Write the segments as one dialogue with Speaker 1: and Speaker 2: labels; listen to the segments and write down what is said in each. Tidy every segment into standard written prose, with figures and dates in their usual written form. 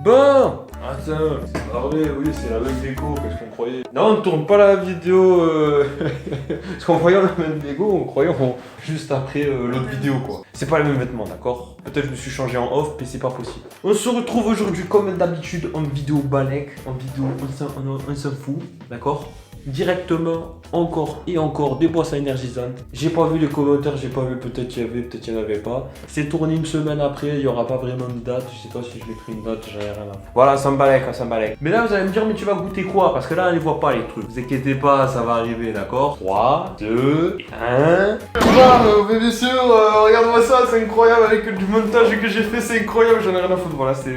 Speaker 1: Bon. Attends, c'est pas vrai, oui, c'est la même déco, qu'est-ce qu'on croyait? Non, on ne tourne pas la vidéo, parce qu'en voyant la même déco, on croyait juste après l'autre vidéo, quoi. C'est pas les mêmes vêtements, d'accord? Peut-être je me suis changé en off, mais c'est pas possible. On se retrouve aujourd'hui, comme d'habitude, en vidéo balèque, en vidéo on s'en fout, d'accord? Directement, encore et encore, des boissons énergisantes. J'ai pas vu les commentaires, j'ai pas vu, peut-être il y avait, peut-être il y en avait pas. C'est tourné une semaine après, il y aura pas vraiment de date. Je sais pas si je mettrai une date, j'en ai rien à foutre. Voilà, ça me balèque, ça me balèque. Mais là, vous allez me dire, mais tu vas goûter quoi? Parce que là, on les voit pas les trucs. Vous inquiétez pas, ça va arriver, d'accord? 3, 2, 1. Mais bien sûr, regarde-moi ça, c'est incroyable avec du montage que j'ai fait, c'est incroyable, j'en ai rien à foutre. Voilà, c'est.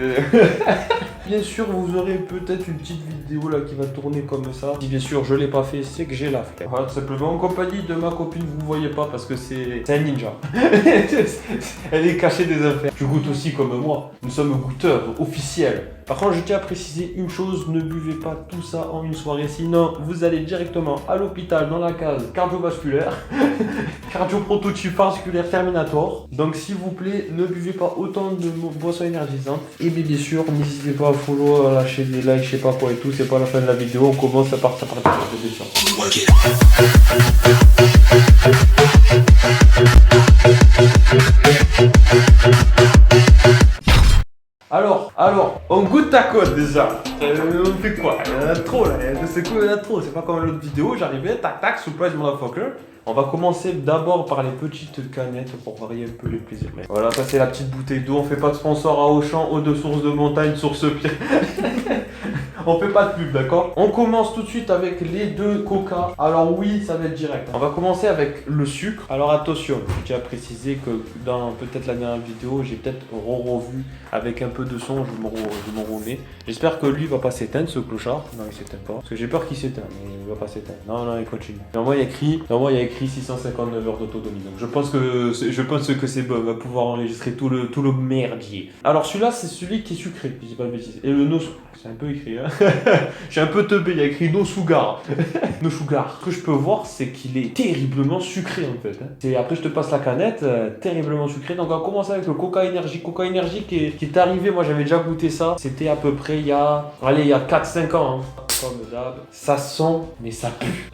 Speaker 1: Bien sûr, vous aurez peut-être une petite vidéo là qui va tourner comme ça. Si bien sûr je l'ai pas fait, c'est que j'ai la flemme. Voilà, tout simplement en compagnie de ma copine, vous ne voyez pas parce que c'est un ninja. Elle est cachée des affaires. Tu goûtes aussi comme moi. Nous sommes goûteurs officiels. Par contre, je tiens à préciser une chose, ne buvez pas tout ça en une soirée, sinon vous allez directement à l'hôpital dans la case cardiovasculaire, cardio-prototype vasculaire Terminator. Donc s'il vous plaît, ne buvez pas autant de boissons énergisantes. Et bien sûr, n'hésitez pas à follow, à lâcher des likes, je sais pas quoi et tout, c'est pas la fin de la vidéo, on commence à partir de la dessus. Alors, on goûte ta côte déjà. On fait quoi? Il y en a trop là, c'est quoi, il y en a trop. C'est pas comme l'autre vidéo, j'arrivais, tac tac, surprise motherfucker. On va commencer d'abord par les petites canettes pour varier un peu les plaisirs. Mais voilà, ça c'est la petite bouteille d'eau. On fait pas de sponsor à Auchan, eau de source de montagne, source pire. On fait pas de pub, d'accord? On commence tout de suite avec les deux coca. Alors oui, ça va être direct. On va commencer avec le sucre. Alors attention, je tiens à préciser que dans peut-être la dernière vidéo, j'ai peut-être revu avec un peu de son, je me remets. J'espère que lui va pas s'éteindre, ce clochard. Non, il s'éteint pas. Parce que j'ai peur qu'il s'éteigne, mais il va pas s'éteindre. Non, il continue. Normalement, il y a écrit 659 heures d'autonomie. Donc je pense que c'est bon, on va pouvoir enregistrer tout le merdier. Alors celui-là, c'est celui qui est sucré, je dis pas de bêtises. Et le no, c'est un peu écrit, hein. Je suis un peu teubé, il y a écrit no sugar. No sugar. Ce que je peux voir, c'est qu'il est terriblement sucré en fait. Et après, je te passe la canette, terriblement sucré. Donc on va commencer avec le Coca Energy. Coca Energy qui est arrivé, moi j'avais déjà goûté ça. C'était à peu près il y a 4-5 ans. Hein. Comme d'hab. Ça sent, mais ça pue.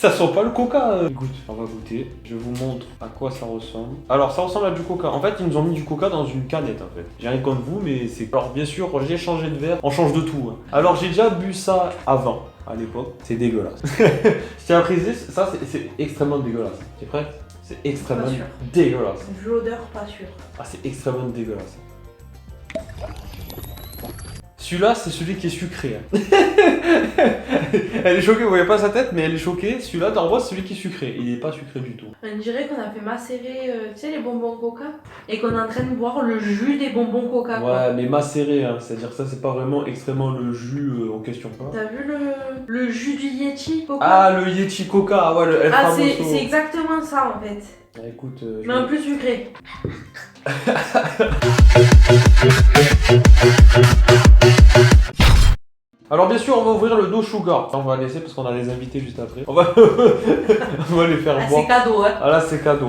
Speaker 1: Ça sent pas le coca. Écoute, on va goûter. Je vous montre à quoi ça ressemble. Alors, ça ressemble à du coca. En fait, ils nous ont mis du coca dans une canette, en fait. J'ai rien contre vous, mais c'est... Alors, bien sûr, j'ai changé de verre. On change de tout. Hein. Alors, j'ai déjà bu ça avant, à l'époque. C'est dégueulasse. Je tiens à préciser, ça, c'est extrêmement dégueulasse. T'es prêt? C'est extrêmement dégueulasse.
Speaker 2: Vu l'odeur, pas sûr.
Speaker 1: Ah, c'est extrêmement dégueulasse. Celui-là, c'est celui qui est sucré. Hein. Elle est choquée, vous voyez pas sa tête, mais elle est choquée. Celui-là, t'en vois, c'est celui qui est sucré. Il n'est pas sucré du tout.
Speaker 2: On dirait qu'on a fait macérer, tu sais, les bonbons coca et qu'on est en train de boire le jus des bonbons coca.
Speaker 1: Ouais, mais macéré, hein. C'est-à-dire que ça, c'est pas vraiment extrêmement le jus en question.
Speaker 2: T'as vu le jus du Yeti coca?
Speaker 1: Ah, le Yeti coca, ah ouais, le El Famoso.
Speaker 2: C'est exactement ça en fait.
Speaker 1: Ah, écoute,
Speaker 2: mais un peu sucré.
Speaker 1: Alors bien sûr on va ouvrir le no sugar. On va laisser parce qu'on a des invités juste après. On va les faire boire.
Speaker 2: C'est cadeau hein.
Speaker 1: Ah là c'est cadeau.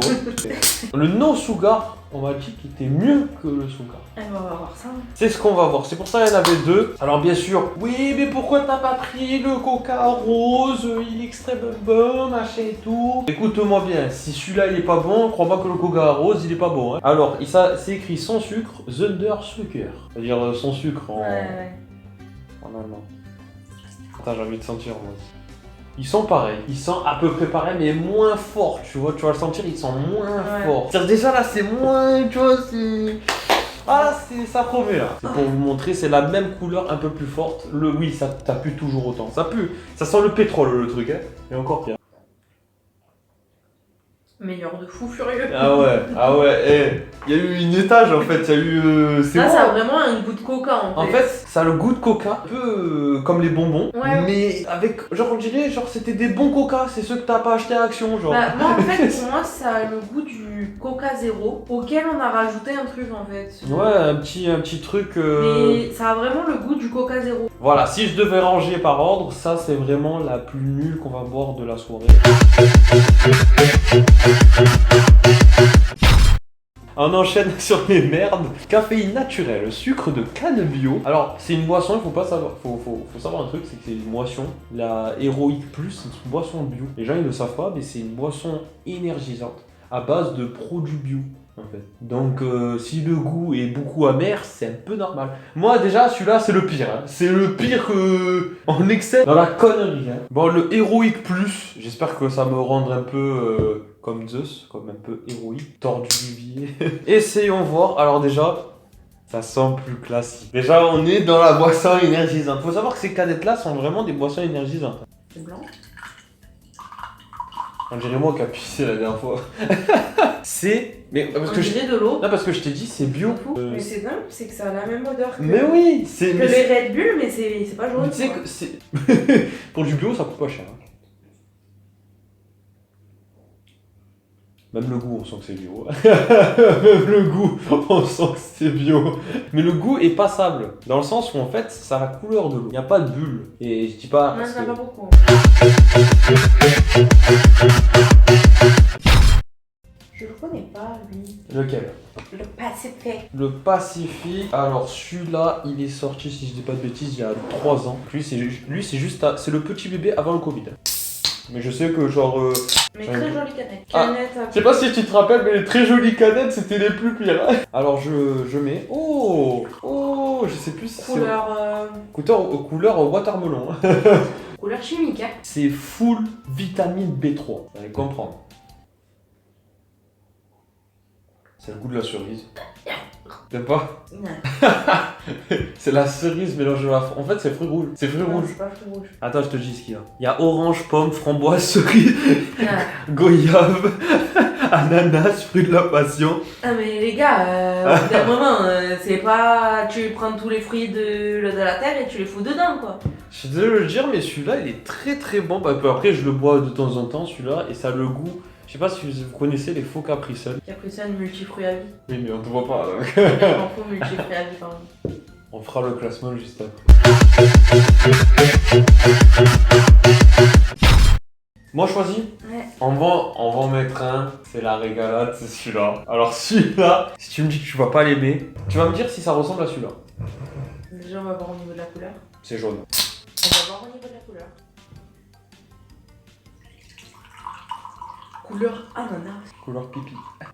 Speaker 1: Le no sugar, on m'a dit qu'il était mieux que le sugar.
Speaker 2: On va voir ça.
Speaker 1: C'est ce qu'on va voir. C'est pour ça qu'il y en avait deux. Alors bien sûr, oui mais pourquoi t'as pas pris le coca rose? Il est extrêmement bon, machin et tout. Écoute-moi bien, si celui-là il est pas bon, crois pas que le coca rose il est pas bon. Hein. Alors c'est écrit sans sucre, Zunder Sucker. C'est-à-dire sans sucre en...
Speaker 2: Ouais.
Speaker 1: En allemand. Attends, j'ai envie de sentir moi. Ils sont pareils, ils sont à peu près pareils mais moins forts, tu vois, tu vas le sentir, ils sont moins forts. C'est-à-dire déjà là c'est moins, tu vois, c'est... Ah là, ça promet là. C'est pour vous montrer, c'est la même couleur un peu plus forte. Oui, ça pue toujours autant. Ça pue, ça sent le pétrole le truc, hein. Et encore pire.
Speaker 2: Meilleur de fou furieux.
Speaker 1: Ah ouais, il y a eu une étage en fait, il y a eu...
Speaker 2: Là, ça a vraiment un goût de coca en fait.
Speaker 1: En fait, ça a le goût de coca, un peu comme les bonbons, mais avec, genre on dirait, genre c'était des bons coca, c'est ceux que t'as pas acheté à Action, genre.
Speaker 2: Bah, moi en fait, pour moi, ça a le goût du coca zéro, auquel on a rajouté un truc en fait.
Speaker 1: Ouais, un petit truc...
Speaker 2: Mais ça a vraiment le goût du coca zéro.
Speaker 1: Voilà, si je devais ranger par ordre, ça c'est vraiment la plus nulle qu'on va boire de la soirée. On enchaîne sur les merdes. Caféine naturelle, sucre de canne bio. Alors, c'est une boisson, il faut pas savoir. Faut savoir un truc, c'est que c'est une boisson. La Héroïque Plus, c'est une boisson bio. Les gens, ils ne le savent pas, mais c'est une boisson énergisante à base de produits bio. En fait. Donc si le goût est beaucoup amer, c'est un peu normal. Moi déjà celui-là c'est le pire. Hein. C'est le pire en excès dans la connerie. Hein. Bon le héroïque plus, j'espère que ça me rendra un peu comme Zeus, comme un peu héroïque, tordu vivier. Essayons voir. Alors déjà, ça sent plus classique. Déjà on est dans la boisson énergisante. Faut savoir que ces canettes là sont vraiment des boissons énergisantes.
Speaker 2: C'est blanc.
Speaker 1: On dirait moi qui a pissé la dernière fois. C'est... Mais parce
Speaker 2: On
Speaker 1: que
Speaker 2: dirait de l'eau.
Speaker 1: Non parce que je t'ai dit c'est bio.
Speaker 2: Mais c'est dingue, c'est que ça a la même odeur que,
Speaker 1: Mais oui, c'est...
Speaker 2: que les Red Bull, mais c'est pas jaune.
Speaker 1: Tu sais
Speaker 2: quoi.
Speaker 1: que c'est... Pour du bio ça coûte pas cher. Hein. Même le goût on sent que c'est bio. Même le goût on sent que c'est bio. Mais le goût est passable. Dans le sens où en fait ça a la couleur de l'eau. Il n'y a pas de bulle. Et je dis pas...
Speaker 2: Non,
Speaker 1: parce
Speaker 2: ça
Speaker 1: que-
Speaker 2: va pas beaucoup. Je le connais pas, lui.
Speaker 1: Lequel?
Speaker 2: Le Pacifique.
Speaker 1: Le Pacifique, alors celui-là, il est sorti, si je dis pas de bêtises, il y a 3 ans. Lui, c'est juste, c'est le petit bébé avant le Covid. Mais je sais que genre...
Speaker 2: Mais très jolie canette.
Speaker 1: Ah,
Speaker 2: Canette.
Speaker 1: je sais pas si tu te rappelles, mais les très jolies canettes, c'était les plus pires. Alors je mets... Oh, je sais plus si c'est...
Speaker 2: Couleur.
Speaker 1: Couleur watermelon.
Speaker 2: Couleur chimique, hein.
Speaker 1: C'est full vitamine B3, vous allez comprendre. C'est le goût de la cerise. T'aimes pas?
Speaker 2: Non.
Speaker 1: C'est la cerise mélangée à la... En fait, c'est fruits rouges. C'est fruits
Speaker 2: Non,
Speaker 1: rouges.
Speaker 2: c'est pas fruit rouge.
Speaker 1: Attends, je te dis ce qu'il y a. Il y a orange, pomme, framboise, cerise,
Speaker 2: Ah.
Speaker 1: goyave, ananas, fruit de la passion.
Speaker 2: Ah mais les gars, au bout d'un moment, c'est pas... Tu prends tous les fruits de la terre et tu les fous dedans, quoi.
Speaker 1: Je suis désolé de le dire, mais celui-là, il est très très bon. Bah, après, je le bois de temps en temps, celui-là, et ça a le goût... Je sais pas si vous connaissez les faux Capri Sun.
Speaker 2: Capri Sun multifruits à vie.
Speaker 1: Oui, mais on te voit pas. Donc.
Speaker 2: Je m'en fous, multifruits à vie, pardon.
Speaker 1: On fera le classement juste après. Moi, je choisis.
Speaker 2: Ouais.
Speaker 1: On va en mettre un. C'est la régalade, c'est celui-là. Alors, celui-là, si tu me dis que tu vas pas l'aimer, tu vas me dire si ça ressemble à celui-là.
Speaker 2: Déjà, on va voir au niveau de la couleur.
Speaker 1: C'est jaune.
Speaker 2: On va voir au niveau de la couleur. Couleur ananas.
Speaker 1: Couleur pipi.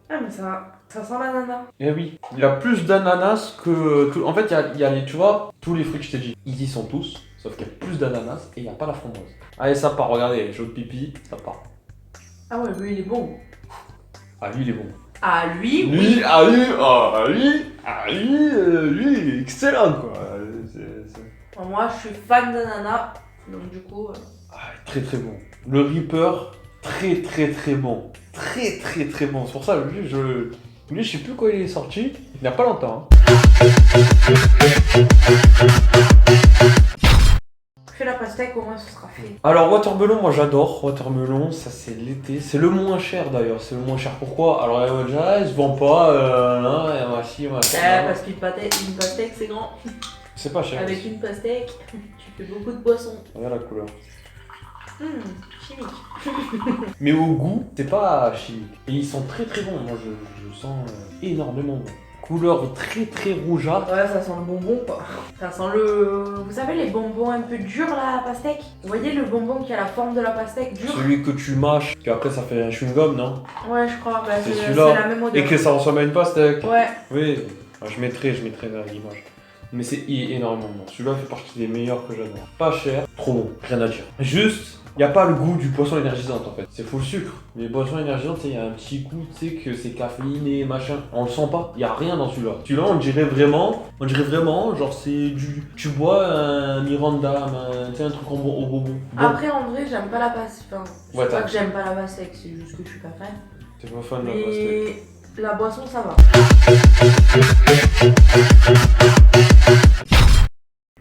Speaker 2: Ah mais ça sent l'ananas.
Speaker 1: Eh oui, il a plus d'ananas que... En fait, il y a les, tu vois, tous les fruits que je t'ai dit, ils y sont tous, sauf qu'il y a plus d'ananas et il n'y a pas la framboise. Allez, ça part, regardez, jaune pipi, ça part.
Speaker 2: Ah ouais, lui il est bon.
Speaker 1: Ah, lui, il est bon.
Speaker 2: Ah lui, oui.
Speaker 1: Lui, lui, il est excellent, quoi.
Speaker 2: Moi je suis fan d'ananas, donc du coup...
Speaker 1: Ah, très très bon. Le Reaper, très très très bon. Très très très bon. C'est pour ça, lui, je sais plus quand il est sorti. Il n'y a pas longtemps. Hein.
Speaker 2: Fais la pastèque, au moins ce sera fait.
Speaker 1: Alors, watermelon, moi j'adore. Watermelon, ça c'est l'été. C'est le moins cher d'ailleurs. C'est le moins cher. Pourquoi? Alors, il va dire, ah, il se vend pas. Non, et moi, si, moi,
Speaker 2: Parce qu'une pastèque c'est grand.
Speaker 1: c'est pas cher.
Speaker 2: Avec une pastèque, tu fais beaucoup de poissons.
Speaker 1: Regarde la couleur.
Speaker 2: Chimique.
Speaker 1: Mais au goût, c'est pas chimique. Et ils sont très très bons. Moi, je sens énormément bon. Couleur très très rougeâtre.
Speaker 2: Ouais, ça sent le bonbon quoi. Ça sent le... Vous savez les bonbons un peu durs là, la pastèque? Vous voyez le bonbon qui a la forme de la pastèque dure?
Speaker 1: Celui que tu mâches, qu'après ça fait un chewing-gum, non?
Speaker 2: Ouais, je crois. Bah,
Speaker 1: C'est
Speaker 2: c'est
Speaker 1: celui-là.
Speaker 2: la même odeur.
Speaker 1: Et que ça ressemble à une pastèque.
Speaker 2: Ouais.
Speaker 1: Oui, je mettrai l'image. Mais c'est énormément bon. Celui-là fait partie des meilleurs que j'adore. Pas cher, trop bon, rien à dire. Juste, il n'y a pas le goût du poisson énergisant en fait. C'est full sucre. Mais les boissons énergisantes, il y a un petit goût, tu sais, que c'est caféiné, machin. On le sent pas, il n'y a rien dans celui-là. Celui-là, on dirait vraiment, genre c'est du... Tu bois un Miranda, tu sais, un truc au bonbon. Bon.
Speaker 2: Après, en vrai, j'aime pas la pastèque. Enfin, c'est
Speaker 1: Ouais,
Speaker 2: pas que j'aime pas la pastèque, c'est juste que je suis pas fan.
Speaker 1: T'es pas fan de la pastèque.
Speaker 2: Mais la boisson, ça va.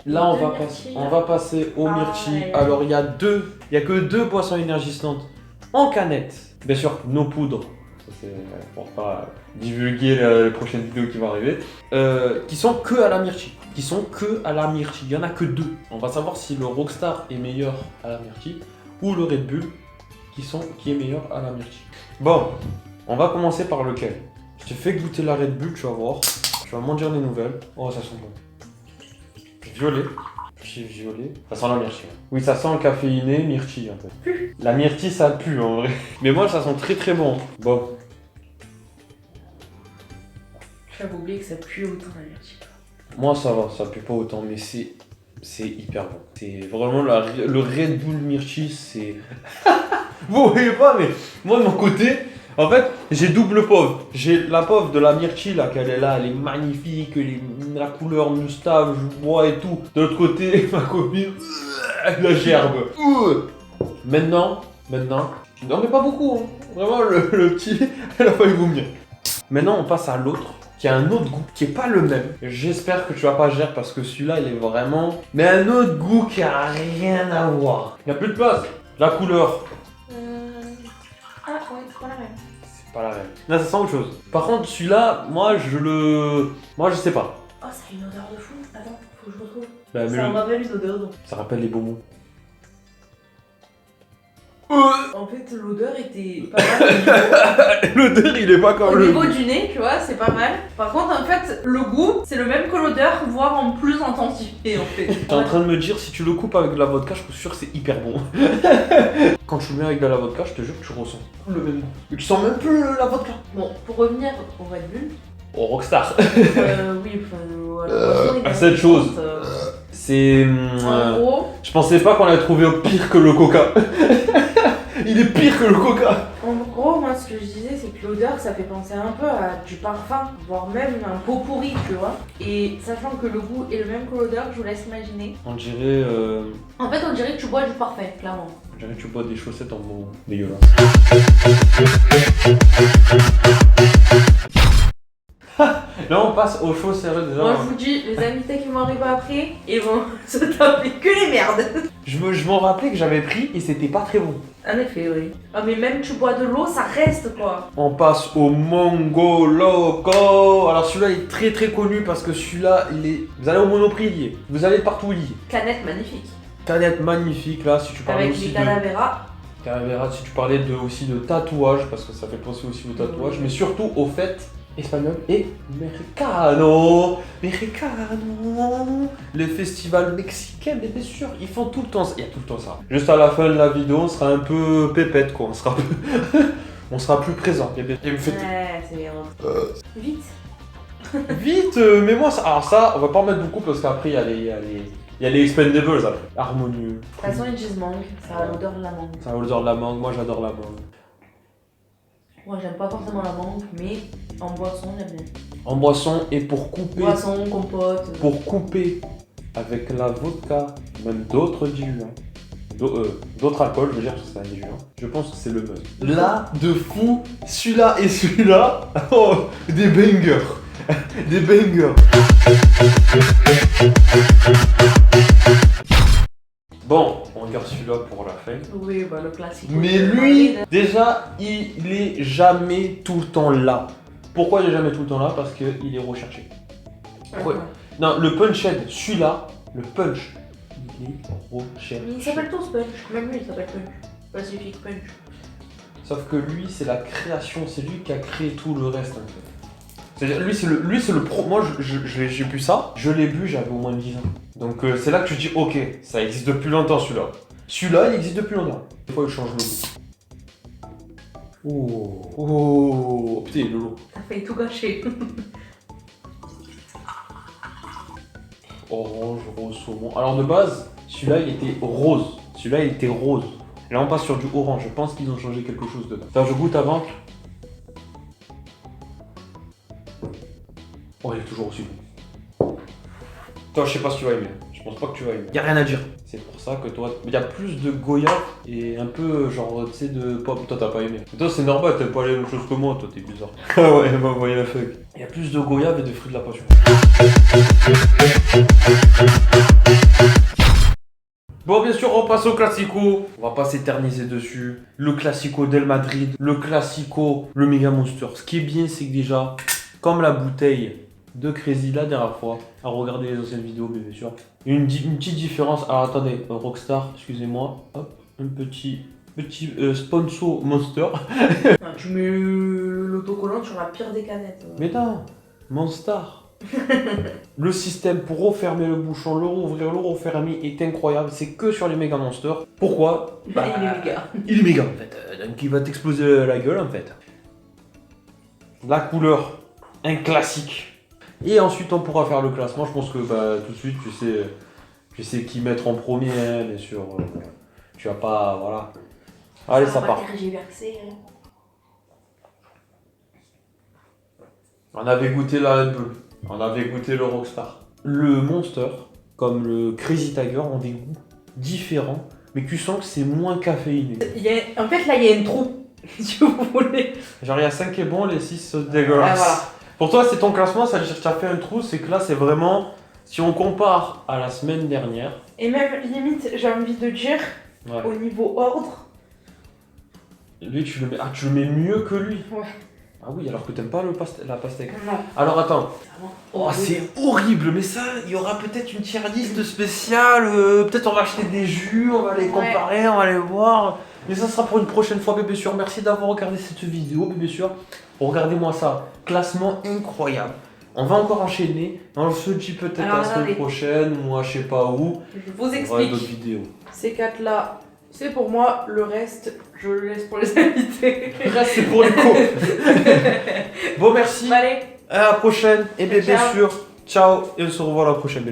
Speaker 1: Là,
Speaker 2: Myrtille,
Speaker 1: on va passer au myrtille.
Speaker 2: ouais.
Speaker 1: Alors, il y a que deux boissons énergisantes en canette. Bien sûr, nos poudres. Ça, c'est pour pas divulguer la prochaine vidéo qui va arriver. Qui sont que à la myrtille. Il y en a que deux. On va savoir si le Rockstar est meilleur à la myrtille ou le Red Bull qui est meilleur à la myrtille. Bon, on va commencer par lequel? Je t'ai fait goûter la Red Bull, tu vas voir. Tu vas m'en dire des nouvelles. Oh, ça sent bon. Violet. Puis violet. Ça sent la myrtille. Oui, ça sent le caféiné, myrtille un peu. La myrtille, ça pue en vrai. Mais moi, ça sent très très bon. Bon.
Speaker 2: J'avais oublié que ça pue autant la myrtille.
Speaker 1: Moi, ça va, ça pue pas autant, mais c'est hyper bon. C'est vraiment le Red Bull myrtille, c'est. Vous voyez pas, mais moi de mon côté, en fait, j'ai double pauvre. J'ai la pauvre de la myrtille là, qu'elle est là, elle est magnifique, la couleur moustache, bois et tout. De l'autre côté, ma copine, la gerbe. Maintenant, non mais pas beaucoup, hein. Vraiment le petit, elle a failli vomir. Maintenant, on passe à l'autre, qui a un autre goût, qui est pas le même. J'espère que tu vas pas gérer parce que celui-là, il est vraiment. Mais un autre goût qui a rien à voir. Il n'y a plus de place. La couleur.
Speaker 2: Ah ouais, c'est pas la même.
Speaker 1: C'est pas la même. Là, ça sent autre chose. Par contre, celui-là, moi, je sais pas.
Speaker 2: Oh, ça a une odeur de fou. Attends, faut que je retrouve.
Speaker 1: Bah, mais
Speaker 2: Ça me rappelle une odeur. Donc.
Speaker 1: ça rappelle les bonbons.
Speaker 2: En fait, l'odeur était pas mal.
Speaker 1: L'odeur, il est pas comme
Speaker 2: Au
Speaker 1: le.
Speaker 2: niveau du nez, tu vois, c'est pas mal. Par contre, en fait, le goût, c'est le même que l'odeur, voire en plus intensifié, en fait.
Speaker 1: T'es en train de me dire, si tu le coupes avec de la vodka, je suis sûr que c'est hyper bon. Quand tu le mets avec de la vodka, je te jure que tu ressens le même goût. Et tu sens même plus la vodka.
Speaker 2: Bon, pour revenir au Red Bull,
Speaker 1: Oh, Rockstar.
Speaker 2: oui, voilà.
Speaker 1: à cette chose. C'est.
Speaker 2: En gros,
Speaker 1: Je pensais pas qu'on allait trouver pire que le coca. Il est pire que le coca.
Speaker 2: moi, ce que je disais, c'est que l'odeur, ça fait penser un peu à du parfum, voire même un pot pourri, tu vois. Et sachant que le goût est le même que l'odeur, je vous laisse imaginer.
Speaker 1: On dirait.
Speaker 2: En fait, on dirait que tu bois du parfait, clairement.
Speaker 1: On dirait que tu bois des chaussettes en bon. Dégueulasse. Là, on passe aux choses sérieuses déjà.
Speaker 2: Moi, je vous dis, les invités qui vont arriver après, ils vont se taper que les merdes.
Speaker 1: Je m'en rappelais que j'avais pris et c'était pas très bon.
Speaker 2: En effet, oui. Ah, mais même tu bois de l'eau, ça reste quoi.
Speaker 1: On passe au Mongo Loco. Alors celui-là est très très connu parce que celui-là, il est. Vous allez au Monoprix, il y est. Vous allez partout, il y est.
Speaker 2: Canette magnifique.
Speaker 1: Canette magnifique là, si tu parlais
Speaker 2: Avec
Speaker 1: aussi
Speaker 2: les
Speaker 1: de.
Speaker 2: calaveras.
Speaker 1: Calavera, si tu parlais aussi de tatouage, parce que ça fait penser aussi au tatouage, mais surtout au fait espagnol et mexicano. Le festival mexicain, mais bien sûr, ils font tout le temps ça. Il y a tout le temps ça. Juste à la fin de la vidéo, on sera un peu pépette quoi, on sera plus présent.
Speaker 2: Ouais, c'est bien. Vite.
Speaker 1: Vite, mais moi, alors ça, on va pas en mettre beaucoup parce qu'après, il y a les expendables après. Harmonieux.
Speaker 2: De toute façon, une cheese mangue, ça a l'odeur de la mangue.
Speaker 1: Ça a l'odeur de la mangue, moi j'adore la mangue.
Speaker 2: Moi, j'aime pas forcément la mangue, mais en boisson, j'aime bien.
Speaker 1: En boisson et pour couper.
Speaker 2: Boisson, compote.
Speaker 1: Pour couper avec la vodka, même d'autres diluants, d'autres alcools, je veux dire que c'est un diluant, je pense que c'est le buzz. Là, de fou, celui-là et celui-là, oh, des bangers. Des bangers. Bon, on garde celui-là pour la fin.
Speaker 2: Oui, bah le classique.
Speaker 1: Mais lui, déjà, il est jamais tout le temps là. Pourquoi il est jamais tout le temps là? Parce qu'il est recherché. Ouais. Non, le punch-head, celui-là, le punch, il est recherché.
Speaker 2: Mais ils s'appellent tous Punch. Même lui, il s'appelle Punch. Pacific Punch.
Speaker 1: Sauf que lui, c'est la création, c'est lui qui a créé tout le reste en fait. C'est-à-dire, lui, c'est le pro. Moi, j'ai bu ça, je l'ai bu, j'avais au moins 10 ans. Donc, c'est là que je dis, ok, ça existe depuis longtemps celui-là. Celui-là, il existe depuis longtemps. Des fois, il change le goût. Oh, putain, le lot.
Speaker 2: T'as failli tout gâcher.
Speaker 1: Orange, rose, saumon. Alors, de base, celui-là, il était rose. Celui-là, il était rose. Là, on passe sur du orange. Je pense qu'ils ont changé quelque chose dedans. Alors, je goûte avant. Oh, il est toujours aussi bon. Toi, je sais pas si tu vas aimer. Je pense pas que tu vas aimer. Y a rien à dire. C'est pour ça que toi, il y a plus de goyave et un peu genre, tu sais, de pomme. Toi, t'as pas aimé. Mais toi, c'est normal, t'aimes pas les mêmes choses que moi. Toi, t'es bizarre. Ah ouais, bah, voyez la fuck. Il y a plus de goyave et de fruits de la passion. Bon, bien sûr, on passe au classico. On va pas s'éterniser dessus. Le classico del Madrid. Le classico, le Mega Monster. Ce qui est bien, c'est que déjà, comme la bouteille de Crazy la dernière fois, à regarder les anciennes vidéos, mais bien sûr. Une petite différence. Alors attendez, Rockstar, excusez-moi. Hop, un petit sponsor Monster.
Speaker 2: Tu mets le l'autocollant sur la pire des canettes.
Speaker 1: Mais non, Monstar. Le système pour refermer le bouchon, le rouvrir, le refermer est incroyable. C'est que sur les méga Monster. Pourquoi?
Speaker 2: Il est méga.
Speaker 1: Il est méga en fait. Donc il va t'exploser la gueule en fait. La couleur, un classique. Et ensuite on pourra faire le classement. Je pense que tout de suite tu sais qui mettre en premier, hein, bien sûr. Tu vas pas. Voilà. Allez, ça part. On avait goûté la Red Bull. On avait goûté le Rockstar. Le Monster, comme le Crazy Tiger, ont des goûts différents, mais tu sens que c'est moins caféiné.
Speaker 2: En fait, là, il y a un trou, si vous voulez.
Speaker 1: Genre, il y a 5 est bon, les 6 dégueulasses.
Speaker 2: Ah, voilà.
Speaker 1: Pour toi, c'est ton classement, ça veut dire que tu as fait un trou, c'est que là, c'est vraiment. Si on compare à la semaine dernière.
Speaker 2: Et même, limite, j'ai envie de dire,
Speaker 1: Ouais.
Speaker 2: au niveau ordre.
Speaker 1: Lui, tu le mets mieux que lui.
Speaker 2: Ouais.
Speaker 1: Ah oui, alors que t'aimes pas la pastèque.
Speaker 2: Non.
Speaker 1: Alors attends.
Speaker 2: Oh,
Speaker 1: C'est horrible, mais ça, il y aura peut-être une tier list spéciale. Peut-être on va acheter des jus, on va les comparer, on va les voir. Mais ça sera pour une prochaine fois, bébé sûr. Merci d'avoir regardé cette vidéo, bébé sûr. Regardez-moi ça. Classement incroyable. On va encore enchaîner. On se dit peut-être la semaine prochaine, ou moi je sais pas où.
Speaker 2: Je vous
Speaker 1: On va
Speaker 2: explique.
Speaker 1: d'autres vidéos.
Speaker 2: Ces 4 là, c'est pour moi. Le reste, je le laisse pour les invités.
Speaker 1: Le reste, c'est pour les cons. Bon, merci.
Speaker 2: Allez.
Speaker 1: À la prochaine. Et bébé
Speaker 2: Ciao.
Speaker 1: sûr. Ciao. Et on se revoit la prochaine.